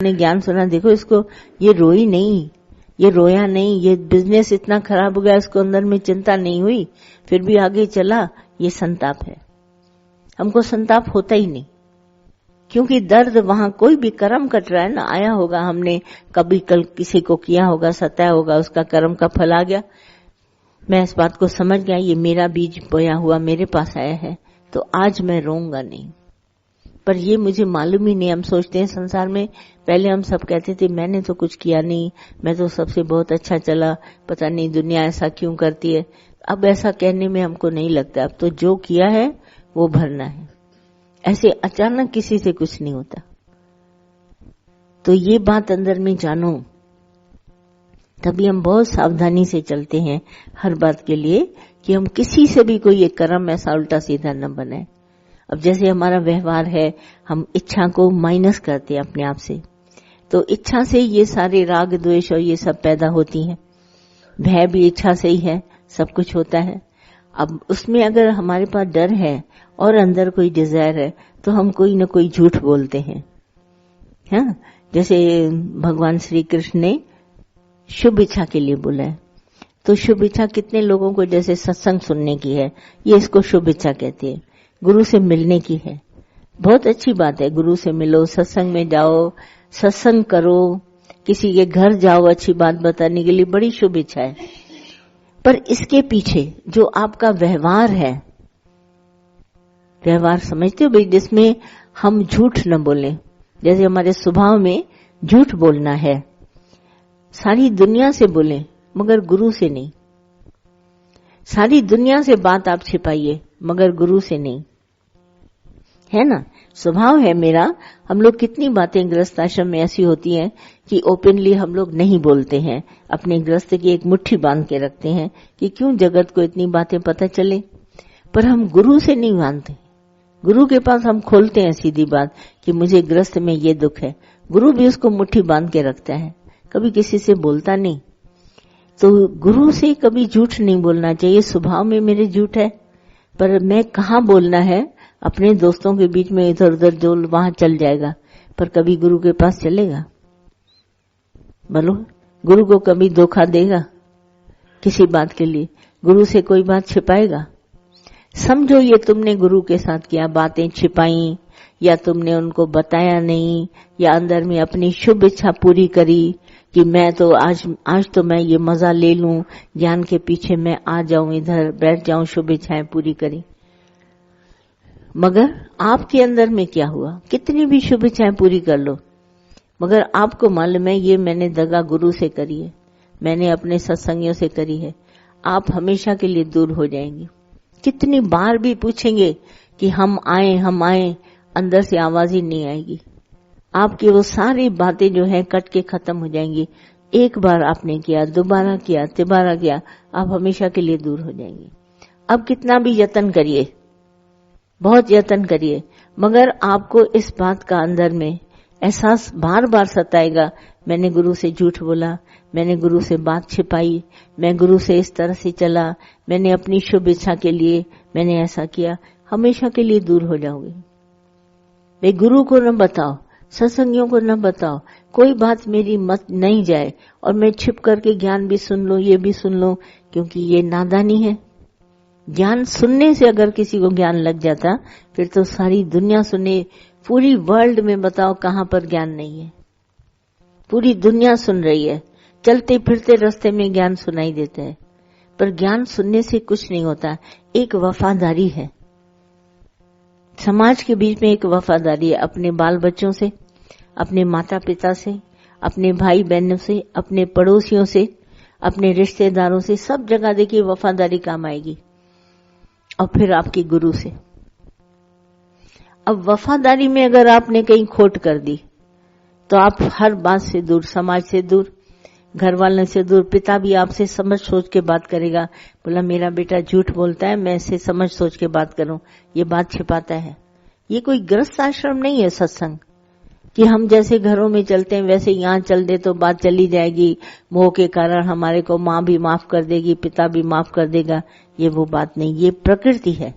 आपने ज्ञान सुना, देखो इसको, ये रोई नहीं, ये रोया नहीं, ये बिजनेस इतना खराब हो गया, इसको अंदर में चिंता नहीं हुई, फिर भी आगे चला, ये संताप है। हमको संताप होता ही नहीं, क्योंकि दर्द वहां कोई भी कर्म कट रहा है ना, आया होगा, हमने कभी कल किसी को किया होगा, सताया होगा, उसका कर्म का फल आ गया। मैं इस बात को समझ गया, ये मेरा बीज बोया हुआ मेरे पास आया है, तो आज मैं रोऊंगा नहीं। पर ये मुझे मालूम ही नहीं। हम सोचते हैं संसार में, पहले हम सब कहते थे मैंने तो कुछ किया नहीं, मैं तो सबसे बहुत अच्छा चला, पता नहीं दुनिया ऐसा क्यों करती है। अब ऐसा कहने में हमको नहीं लगता, अब तो जो किया है वो भरना है। ऐसे अचानक किसी से कुछ नहीं होता। तो ये बात अंदर में जानो, तभी हम बहुत सावधानी से चलते हैं हर बात के लिए, कि हम किसी से भी कोई एक कर्म ऐसा उल्टा सीधा न बनाए। अब जैसे हमारा व्यवहार है, हम इच्छा को माइनस करते हैं अपने आप से, तो इच्छा से ये सारे राग द्वेष और ये सब पैदा होती हैं। भय भी इच्छा से ही है, सब कुछ होता है। अब उसमें अगर हमारे पास डर है और अंदर कोई डिजायर है, तो हम कोई न कोई झूठ बोलते हैं। हाँ, जैसे भगवान श्री कृष्ण ने शुभ इच्छा के लिए बोला है, तो शुभ इच्छा कितने लोगों को, जैसे सत्संग सुनने की है, ये इसको शुभ इच्छा कहते हैं। गुरु से मिलने की है, बहुत अच्छी बात है, गुरु से मिलो, सत्संग में जाओ, सत्संग करो, किसी के घर जाओ अच्छी बात बताने के लिए, बड़ी शुभ इच्छा है। पर इसके पीछे जो आपका व्यवहार है, व्यवहार समझते हो भाई, जिसमें हम झूठ न बोलें, जैसे हमारे स्वभाव में झूठ बोलना है, सारी दुनिया से बोलें मगर गुरु से नहीं। सारी दुनिया से बात आप छिपाइए मगर गुरु से नहीं, है ना। स्वभाव है मेरा, हम लोग कितनी बातें गृहस्थ आश्रम में ऐसी होती हैं कि ओपनली हम लोग नहीं बोलते हैं, अपने गृहस्थ की एक मुट्ठी बांध के रखते हैं कि क्यों जगत को इतनी बातें पता चले। पर हम गुरु से नहीं बांधते, गुरु के पास हम खोलते हैं सीधी बात कि मुझे गृहस्थ में ये दुख है। गुरु भी उसको मुट्ठी बांध के रखता है, कभी किसी से बोलता नहीं। तो गुरु से कभी झूठ नहीं बोलना चाहिए। स्वभाव में मेरे झूठ है, पर मैं कहाँ बोलना है, अपने दोस्तों के बीच में इधर उधर जो वहां चल जाएगा, पर कभी गुरु के पास चलेगा? बोलो, गुरु को कभी धोखा देगा किसी बात के लिए? गुरु से कोई बात छिपाएगा? समझो ये तुमने गुरु के साथ किया, बातें छिपाई, या तुमने उनको बताया नहीं, या अंदर में अपनी शुभ इच्छा पूरी करी कि मैं तो आज तो मैं ये मजा ले लूं, ज्ञान के पीछे मैं आ जाऊं, इधर बैठ जाऊं, शुभ इच्छाएं पूरी करी। मगर आपके अंदर में क्या हुआ? कितनी भी शुभ इच्छाएं पूरी कर लो, मगर आपको मालूम है ये मैंने दगा गुरु से करी है, मैंने अपने सत्संगियों से करी है, आप हमेशा के लिए दूर हो जाएंगे। कितनी बार भी पूछेंगे कि हम आए, अंदर से आवाज ही नहीं आएगी। आपकी वो सारी बातें जो है कट के खत्म हो जाएंगी। एक बार आपने किया, दोबारा किया, तिबारा किया, आप हमेशा के लिए दूर हो जाएंगे। अब कितना भी यत्न करिए, बहुत यत्न करिए, मगर आपको इस बात का अंदर में एहसास बार बार सताएगा, मैंने गुरु से झूठ बोला, मैंने गुरु से बात छिपाई, मैं गुरु से इस तरह से चला, मैंने अपनी शुभ इच्छा के लिए मैंने ऐसा किया। हमेशा के लिए दूर हो जाओगे। वे गुरु को न बताओ, सत्संगियों को न बताओ, कोई बात मेरी मत नहीं जाए और मैं छिप करके ज्ञान भी सुन लो, ये भी सुन लो, क्योंकि ये नादानी है। ज्ञान सुनने से अगर किसी को ज्ञान लग जाता, फिर तो सारी दुनिया सुने, पूरी वर्ल्ड में बताओ कहां पर ज्ञान नहीं है। पूरी दुनिया सुन रही है, चलते फिरते रास्ते में ज्ञान सुनाई देता है, पर ज्ञान सुनने से कुछ नहीं होता। एक वफादारी है, समाज के बीच में एक वफादारी है, अपने बाल बच्चों से, अपने माता पिता से, अपने भाई बहनों से, अपने पड़ोसियों से, अपने रिश्तेदारों से, सब जगह देखिए वफादारी काम आएगी। और फिर आपकी गुरु से। अब वफादारी में अगर आपने कहीं खोट कर दी, तो आप हर बात से दूर, समाज से दूर, घर वालों से दूर। पिता भी आपसे समझ सोच के बात करेगा, बोला मेरा बेटा झूठ बोलता है, मैं इससे समझ सोच के बात करूं, ये बात छिपाता है। ये कोई गृहस्थ आश्रम नहीं है सत्संग कि हम जैसे घरों में चलते हैं वैसे यहाँ चल दे तो बात चली जाएगी, मोह के कारण हमारे को माँ भी माफ कर देगी, पिता भी माफ कर देगा। ये वो बात नहीं, ये प्रकृति है।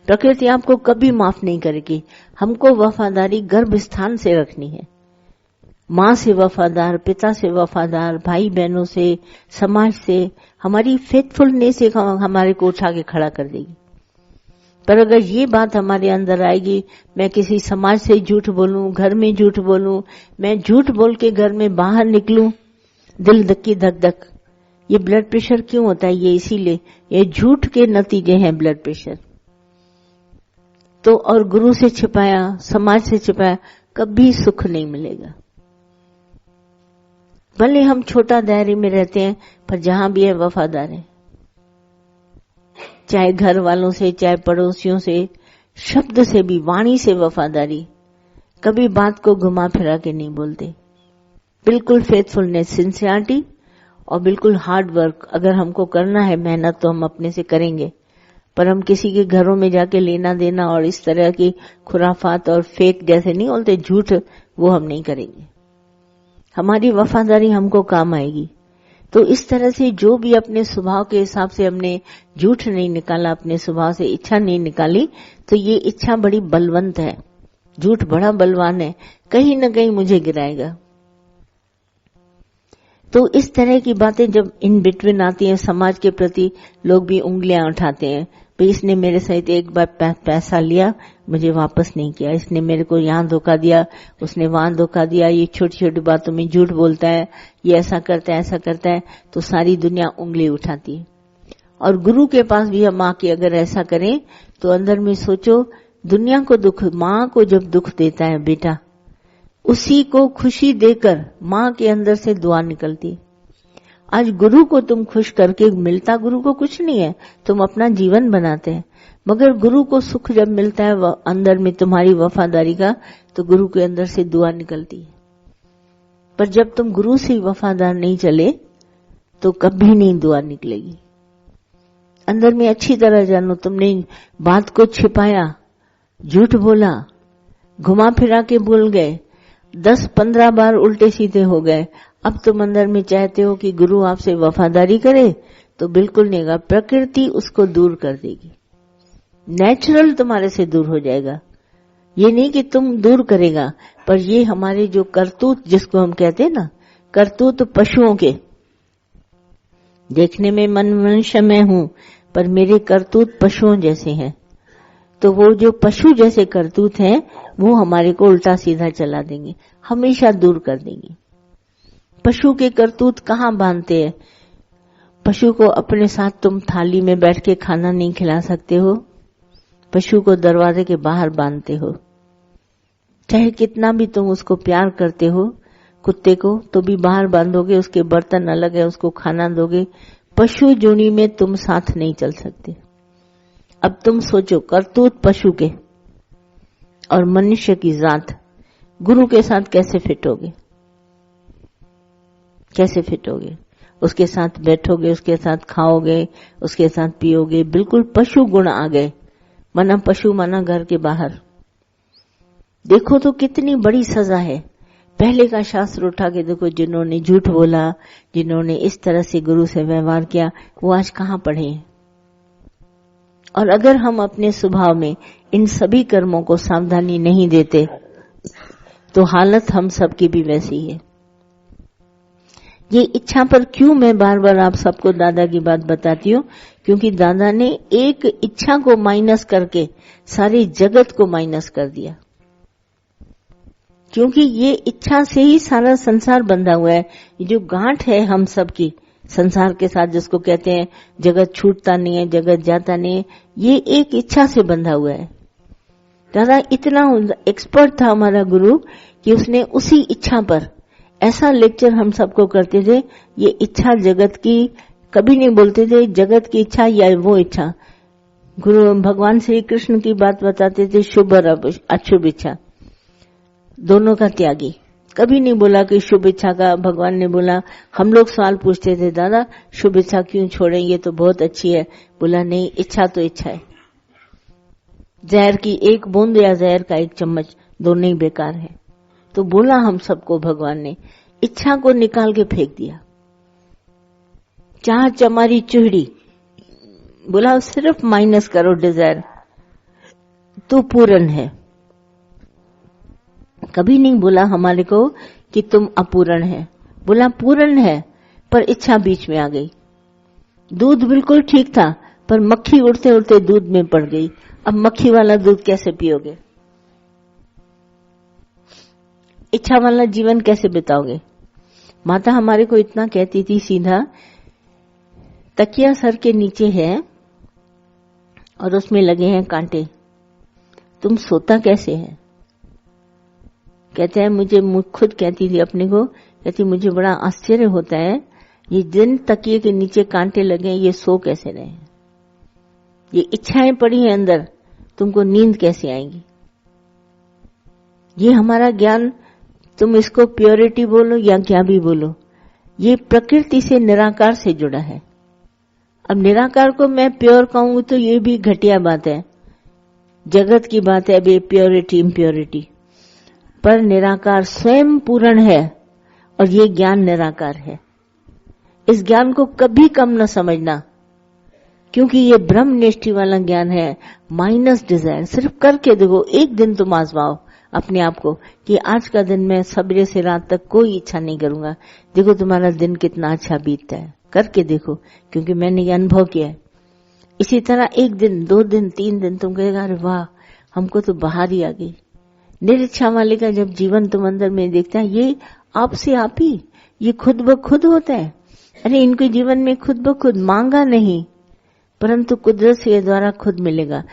प्रकृति आपको कभी माफ नहीं करेगी। हमको वफादारी गर्भ स्थान से रखनी है। माँ से वफादार, पिता से वफादार, भाई बहनों से, समाज से, हमारी फेथफुलनेस एक हमारे को उठा के खड़ा कर देगी। पर अगर ये बात हमारे अंदर आएगी, मैं किसी समाज से झूठ बोलूं, घर में झूठ बोलूं, मैं झूठ बोल के घर में बाहर निकलूं, दिल धक्की धक धक, ये ब्लड प्रेशर क्यों होता है? ये इसीलिए, ये झूठ के नतीजे हैं ब्लड प्रेशर। तो और गुरु से छिपाया, समाज से छिपाया, कभी सुख नहीं मिलेगा। भले हम छोटा दायरे में रहते हैं, पर जहां भी है वफादार है, चाहे घर वालों से, चाहे पड़ोसियों से, शब्द से भी, वाणी से वफादारी, कभी बात को घुमा फिरा के नहीं बोलते, बिल्कुल फेथफुलनेस, सिंसियरिटी, और बिल्कुल हार्ड वर्क। अगर हमको करना है मेहनत तो हम अपने से करेंगे, पर हम किसी के घरों में जाके लेना देना और इस तरह की खुराफात और फेक जैसे नहीं बोलते, झूठ, वो हम नहीं करेंगे। हमारी वफादारी हमको काम आएगी। तो इस तरह से जो भी अपने स्वभाव के हिसाब से हमने झूठ नहीं निकाला, अपने स्वभाव से इच्छा नहीं निकाली, तो ये इच्छा बड़ी बलवंत है, झूठ बड़ा बलवान है, कहीं न कहीं मुझे गिराएगा। तो इस तरह की बातें जब इन बिटवीन आती हैं, समाज के प्रति लोग भी उंगलियां उठाते हैं, भाई इसने मेरे सहित एक बार पैसा लिया, मुझे वापस नहीं किया, इसने मेरे को यहाँ धोखा दिया, उसने वहां धोखा दिया, ये छोटी छोटी बातों में झूठ बोलता है, ये ऐसा करता है, ऐसा करता है, तो सारी दुनिया उंगली उठाती है। और गुरु के पास भी हम आके अगर ऐसा करें, तो अंदर में सोचो, दुनिया को दुख, माँ को जब दुख देता है बेटा, उसी को खुशी देकर माँ के अंदर से दुआ निकलती। आज गुरु को तुम खुश करके, मिलता गुरु को कुछ नहीं है, तुम अपना जीवन बनाते हैं, मगर गुरु को सुख जब मिलता है अंदर में तुम्हारी वफादारी का, तो गुरु के अंदर से दुआ निकलती है। पर जब तुम गुरु से वफादार नहीं चले, तो कभी नहीं दुआ निकलेगी। अंदर में अच्छी तरह जानो, तुमने बात को छिपाया, झूठ बोला, घुमा फिरा के बोल गए, 10-15 बार उल्टे सीधे हो गए, अब तुम अंदर में चाहते हो कि गुरु आपसे वफादारी करे, तो बिल्कुल नहीं होगा। प्रकृति उसको दूर कर देगी, नेचुरल तुम्हारे से दूर हो जाएगा। ये नहीं कि तुम दूर करेगा, पर ये हमारे जो करतूत, जिसको हम कहते हैं ना, करतूत पशुओं के, देखने में मनुष्य मैं हूं, पर मेरे करतूत पशुओं जैसे हैं, तो वो जो पशु जैसे करतूत हैं, वो हमारे को उल्टा सीधा चला देंगे, हमेशा दूर कर देंगे। पशु के करतूत कहाँ बांधते हैं? पशु को अपने साथ तुम थाली में बैठ के खाना नहीं खिला सकते हो, पशु को दरवाजे के बाहर बांधते हो। चाहे कितना भी तुम उसको प्यार करते हो, कुत्ते को, तो भी बाहर बांधोगे, उसके बर्तन अलग है, उसको खाना दोगे। पशु जोड़ी में तुम साथ नहीं चल सकते। अब तुम सोचो, करतूत पशु के और मनुष्य की जात, गुरु के साथ कैसे फिट होगे? कैसे फिट होगे? उसके साथ बैठोगे, उसके साथ खाओगे, उसके साथ पियोगे, बिल्कुल पशु गुण आ गए, माना पशु, माना घर के बाहर। देखो तो कितनी बड़ी सजा है। पहले का शास्त्र उठा के देखो, जिन्होंने झूठ बोला, जिन्होंने इस तरह से गुरु से व्यवहार किया, वो आज कहाँ पढ़े हैं। और अगर हम अपने स्वभाव में इन सभी कर्मों को सावधानी नहीं देते, तो हालत हम सबकी भी वैसी है। ये इच्छा पर क्यों मैं बार बार आप सबको दादा की बात बताती हूँ, क्योंकि दादा ने एक इच्छा को माइनस करके सारे जगत को माइनस कर दिया। क्योंकि ये इच्छा से ही सारा संसार बंधा हुआ है। ये जो गांठ है हम सबकी संसार के साथ, जिसको कहते हैं जगत छूटता नहीं है, जगत जाता नहीं है, ये एक इच्छा से बंधा हुआ है। दादा इतना एक्सपर्ट था हमारा गुरु कि उसने उसी इच्छा पर ऐसा लेक्चर हम सबको करते थे। ये इच्छा जगत की कभी नहीं बोलते थे, जगत की इच्छा या वो इच्छा। गुरु भगवान श्री कृष्ण की बात बताते थे, शुभ और अशुभ इच्छा दोनों का त्यागी। कभी नहीं बोला कि शुभ इच्छा का भगवान ने बोला। हम लोग सवाल पूछते थे, दादा शुभ इच्छा क्यों छोड़ें, ये तो बहुत अच्छी है। बोला नहीं, इच्छा तो इच्छा है। जहर की एक बूंद या जहर का एक चम्मच, दोनों ही बेकार है। तो बोला हम सबको भगवान ने, इच्छा को निकाल के फेंक दिया। चाह चमारी चूहड़ी, बोला सिर्फ माइनस करो डिजायर, तो पूर्ण है। कभी नहीं बोला हमारे को कि तुम अपूर्ण है। बोला पूर्ण है, पर इच्छा बीच में आ गई। दूध बिल्कुल ठीक था, पर मक्खी उड़ते उड़ते दूध में पड़ गई। अब मक्खी वाला दूध कैसे पियोगे? इच्छा वाला जीवन कैसे बिताओगे? माता हमारे को इतना कहती थी सीधा, तकिया सर के नीचे है और उसमें लगे हैं कांटे, तुम सोता कैसे है? कहते हैं मुझे खुद कहती थी अपने को, कहती मुझे बड़ा आश्चर्य होता है, ये जिन तकिए के नीचे कांटे लगे ये सो कैसे रहे हैं? ये इच्छाएं पड़ी हैं अंदर, तुमको नींद कैसे आएगी? ये हमारा ज्ञान, तुम इसको प्योरिटी बोलो या क्या भी बोलो, ये प्रकृति से निराकार से जुड़ा है। अब निराकार को मैं प्योर कहूं तो ये भी घटिया बात है, जगत की बात है बे, प्योरिटी इम्प्योरिटी। पर निराकार स्वयं पूर्ण है और ये ज्ञान निराकार है। इस ज्ञान को कभी कम न समझना, क्योंकि ये ब्रह्म निष्ठि वाला ज्ञान है, माइनस डिजायर। सिर्फ करके देखो, एक दिन तुम आजमाओ अपने आप को कि आज का दिन मैं सवेरे से रात तक कोई इच्छा नहीं करूंगा, देखो तुम्हारा दिन कितना अच्छा बीतता है। करके देखो, क्योंकि मैंने ये अनुभव किया है। इसी तरह एक दिन, 2 दिन, 3 दिन तुम कहेगा अरे वाह, हमको तो बाहर ही आ गई। निरिच्छा वाले का जब जीवन तुम अंदर में देखता है, ये आपसे आप ही, ये खुद ब खुद होता है। अरे इनके जीवन में खुद ब खुद मांगा नहीं, परंतु कुदरत के द्वारा खुद मिलेगा।